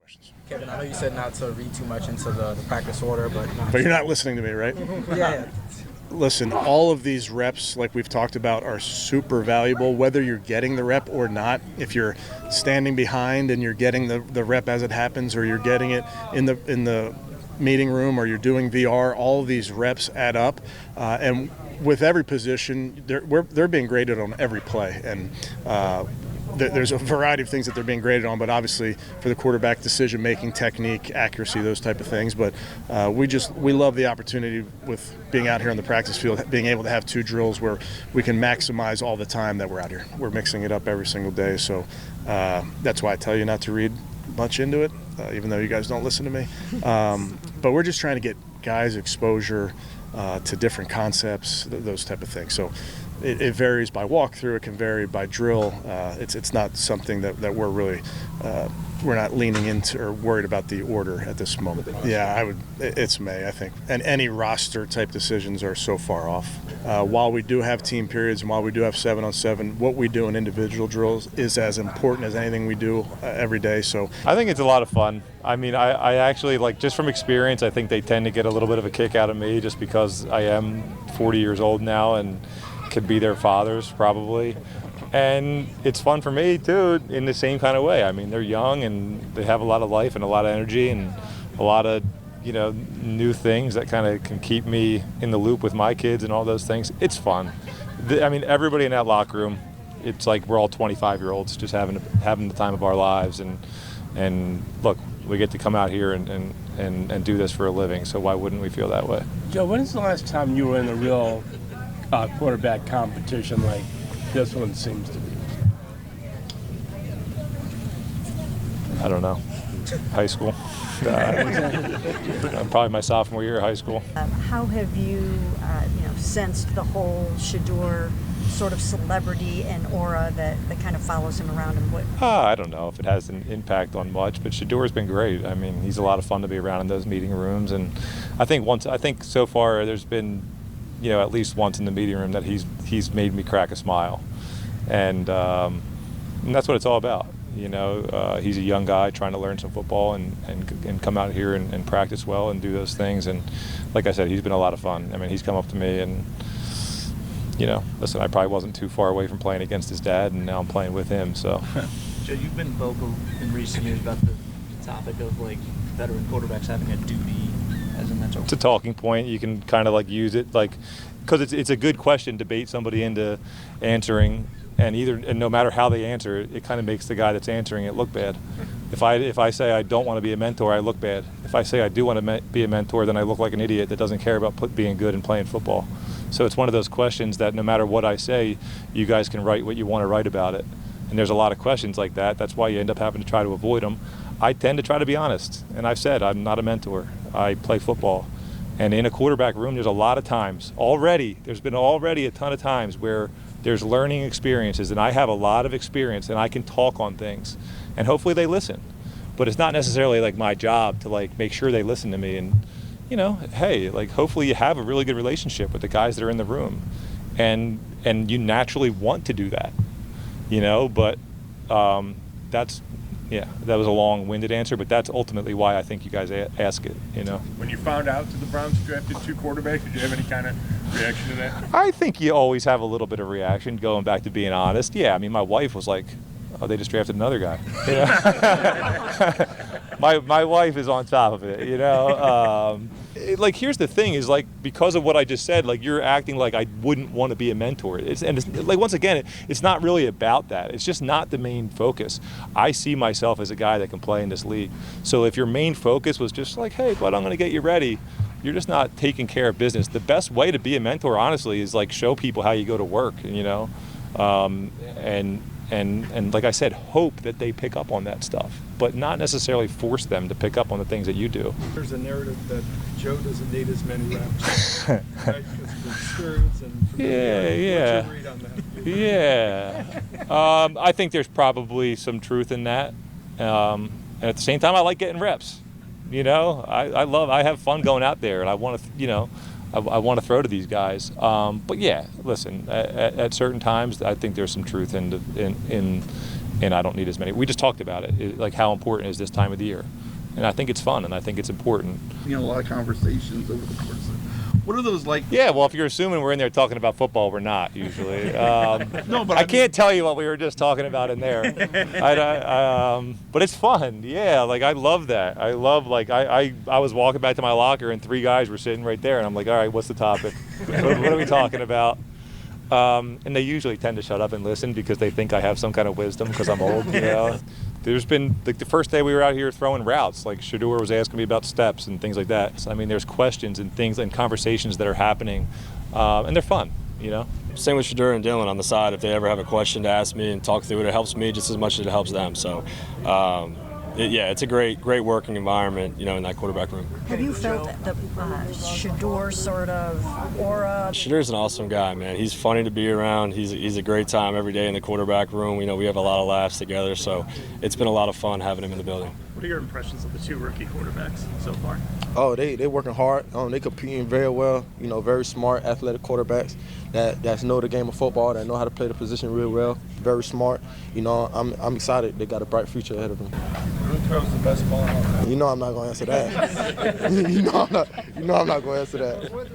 questions. Kevin, I know you said not to read too much into the practice order, but you're not listening to me, right? Yeah. Listen, all of these reps, like we've talked about, are super valuable, whether you're getting the rep or not. If you're standing behind and you're getting the rep as it happens, or you're getting it in the meeting room, or you're doing VR, all of these reps add up. And with every position, they're being graded on every play. And there's a variety of things that they're being graded on, but obviously for the quarterback, decision-making, technique, accuracy, those type of things. But we love the opportunity with being out here on the practice field, being able to have 2 drills where we can maximize all the time that we're out here. We're mixing it up every single day, so that's why I tell you not to read much into it, even though you guys don't listen to me. But we're just trying to get guys exposure to different concepts, those type of things. So it varies by walkthrough. It can vary by drill. It's not something that we're really we're not leaning into or worried about the order at this moment. Yeah, it's May, I think. And any roster type decisions are so far off. While we do have team periods and while we do have 7-on-7, what we do in individual drills is as important as anything we do every day. So I think it's a lot of fun. I mean, I actually, like, just from experience, I think they tend to get a little bit of a kick out of me just because I am 40 years old now and could be their fathers probably. And it's fun for me too in the same kind of way. I mean, they're young and they have a lot of life and a lot of energy and a lot of, new things that kind of can keep me in the loop with my kids and all those things. It's fun. I mean, everybody in that locker room, it's like we're all 25-year-olds just having the time of our lives. And look, we get to come out here and do this for a living, so why wouldn't we feel that way? Joe, when is the last time you were in a real quarterback competition like this one seems to be? I don't know. High school. Probably my sophomore year of high school. How have you, sensed the whole Shedeur sort of celebrity and aura that kind of follows him around? And what? I don't know if it has an impact on much, but Shedeur's been great. I mean, he's a lot of fun to be around in those meeting rooms, and I think so far there's been, at least once in the meeting room that he's made me crack a smile, and that's what it's all about. He's a young guy trying to learn some football and come out here and practice well and do those things. And like I said, he's been a lot of fun. I mean, he's come up to me and, listen, I probably wasn't too far away from playing against his dad, and now I'm playing with him. So, Joe, you've been vocal in recent years about the topic of veteran quarterbacks having a duty as a mentor. It's a talking point. You can kind of use it because it's a good question to bait somebody into answering. And no matter how they answer it, it kind of makes the guy that's answering it look bad. If I say I don't want to be a mentor, I look bad. If I say I do want to be a mentor, then I look like an idiot that doesn't care about being good and playing football. So it's one of those questions that no matter what I say, you guys can write what you want to write about it. And there's a lot of questions like that. That's why you end up having to try to avoid them. I tend to try to be honest. And I've said I'm not a mentor. I play football. And in a quarterback room, there's a lot of times there's been a ton of times where there's learning experiences, and I have a lot of experience, and I can talk on things, and hopefully they listen. But it's not necessarily my job to make sure they listen to me. And hey, hopefully you have a really good relationship with the guys that are in the room, and you naturally want to do that, But that was a long-winded answer, but that's ultimately why I think you guys ask it, When you found out that the Browns drafted 2 quarterbacks, did you have any kind of reaction to that? I think you always have a little bit of reaction, going back to being honest. Yeah, I mean, my wife was like, oh, they just drafted another guy. My wife is on top of it, here's the thing is, because of what I just said, you're acting like I wouldn't want to be a mentor. It's once again, it's not really about that. It's just not the main focus. I see myself as a guy that can play in this league. So if your main focus was just hey, but I'm going to get you ready, you're just not taking care of business. The best way to be a mentor, honestly, is show people how you go to work, and like I said, hope that they pick up on that stuff, but not necessarily force them to pick up on the things that you do. There's a narrative that Joe doesn't need as many reps. Right? Because of experience and yeah. What's your read on that? Yeah. I think there's probably some truth in that. And at the same time, I like getting reps. I have fun going out there, and I want to, I want to throw to these guys. But yeah, listen, at certain times, I think there's some truth in I don't need as many. We just talked about it. How important is this time of the year? And I think it's fun, and I think it's important. A lot of conversations over the course of. What are those like? Yeah, well, if you're assuming we're in there talking about football, we're not usually. No, but I can't tell you what we were just talking about in there. But it's fun. Yeah, like I love that. I love I was walking back to my locker and 3 guys were sitting right there, and I'm like, all right, what's the topic? What are we talking about? And they usually tend to shut up and listen because they think I have some kind of wisdom because I'm old. There's been like the first day we were out here throwing routes, like Shedeur was asking me about steps and things like that. So, I mean, there's questions and things and conversations that are happening, and they're fun, Same with Shedeur and Dylan on the side. If they ever have a question to ask me and talk through it, it helps me just as much as it helps them. So, it's a great working environment, in that quarterback room. Have you felt the Shedeur sort of aura? Shedeur's an awesome guy, man. He's funny to be around. He's a great time every day in the quarterback room. We have a lot of laughs together, so it's been a lot of fun having him in the building. What are your impressions of the 2 rookie quarterbacks so far? Oh, they working hard. They competing very well. Very smart, athletic quarterbacks that know the game of football, that know how to play the position real well. Very smart. I'm excited. They got a bright future ahead of them. Who throws the best ball? I'm not going to answer that. I'm not going to answer that.